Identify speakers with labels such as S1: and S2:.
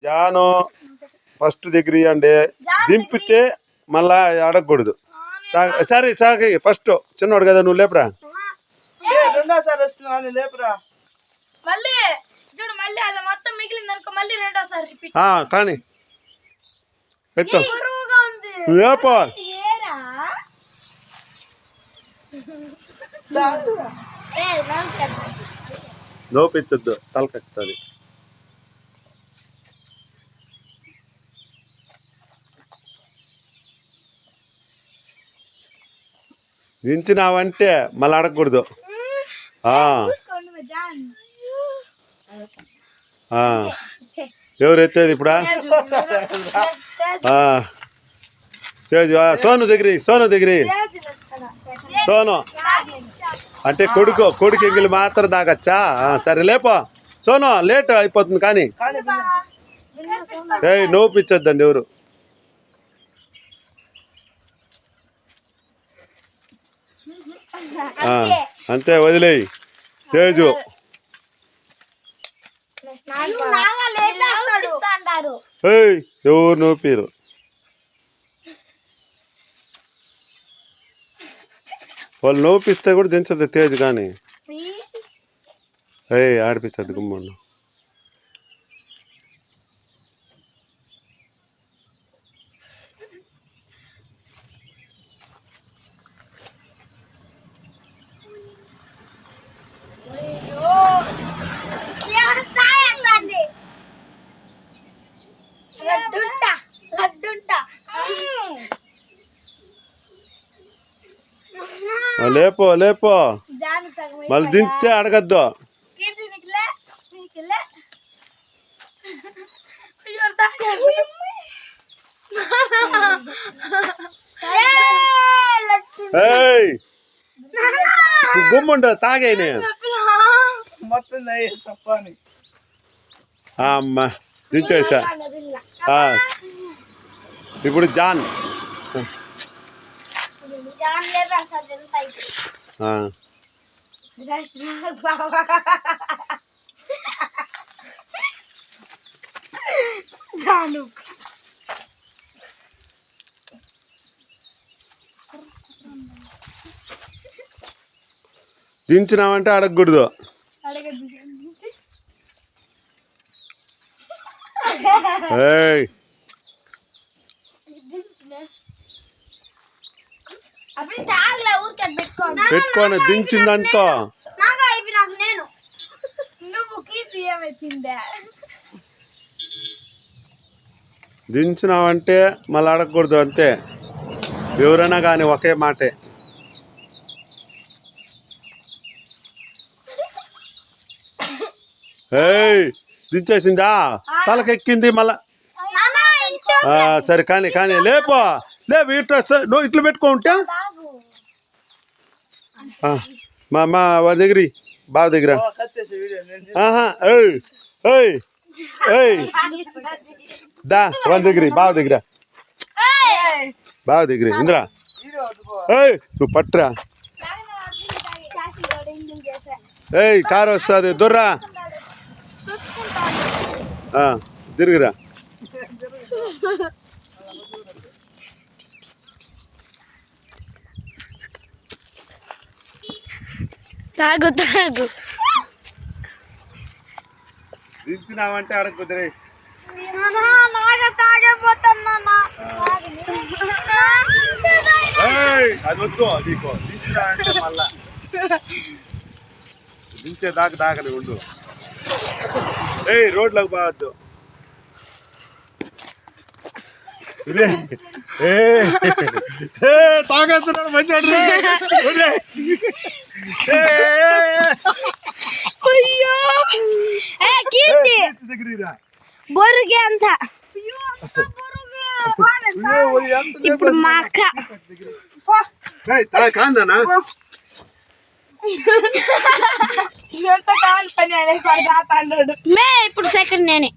S1: Janu first దగ్గర ఇవ్వండి. దింపితే మళ్ళా అడగకూడదు. సరే సాగి ఫస్ట్ చిన్నోడు కదా, నువ్వు లేపురా.
S2: రెండోసారి వస్తున్నావు, లేపురా.
S1: కానీ పెట్టు లేపో. నోపించద్దు, తలకెక్కుతుంది. దించినావంటే మళ్ళీ అడగకూడదు. ఎవరు ఎత్తేది ఇప్పుడా? సోను దగ్గర సోను అంటే కొడుకు ఎంగిలి మాత్రం తాగచ్చా? సరే లేపో సోను, లేట్ అయిపోతుంది. కానీ నోపించద్దండి ఎవరు. అంతే వదిలేయి. తేజు ఎవరు నోపిరు. వాళ్ళు నోపిస్తే కూడా దించదు తేజు. కానీ ఆడిపించద్దు గుమ్మను. లేపో లేపో, మళ్ళీ దించితే అడగద్దు. గుమ్ముండు తాగే అమ్మా దించేసా. ఇప్పుడు జాన్ దించినావంటే అడగకూడదు. పెట్టుకొని దించిందంటో దించినావంటే మళ్ళీ అడగకూడదు. అంతే, ఎవరైనా కానీ ఒకే మాటే. దించేసిందా? తలకెక్కింది మళ్ళా. సరే కానీ కానీ లేపో లేపు. ఇట్లా నువ్వు ఇట్లా పెట్టుకుంటా మా వాళ్ళ దగ్గర బావ దగ్గర దా వాళ్ళ దగ్గర బావ దగ్గర ఇందిరా నువ్వు పట్టురా. కారు వస్తుంది దొర్రా. తిరుగురా.
S3: తాగు తాగు.
S1: దించినావంటే అడగకుదిరే. అది వద్దు. నీకు దించినావంటే మళ్ళా దించే దాకని ఉండు. రోడ్లకు పోవద్దు. తాగేస్తున్నాడు మంచి
S3: బొరుగే అంత. ఇప్పుడు మా అక్క
S1: కాందనా
S3: ఇప్పుడు సెకండ్ నేను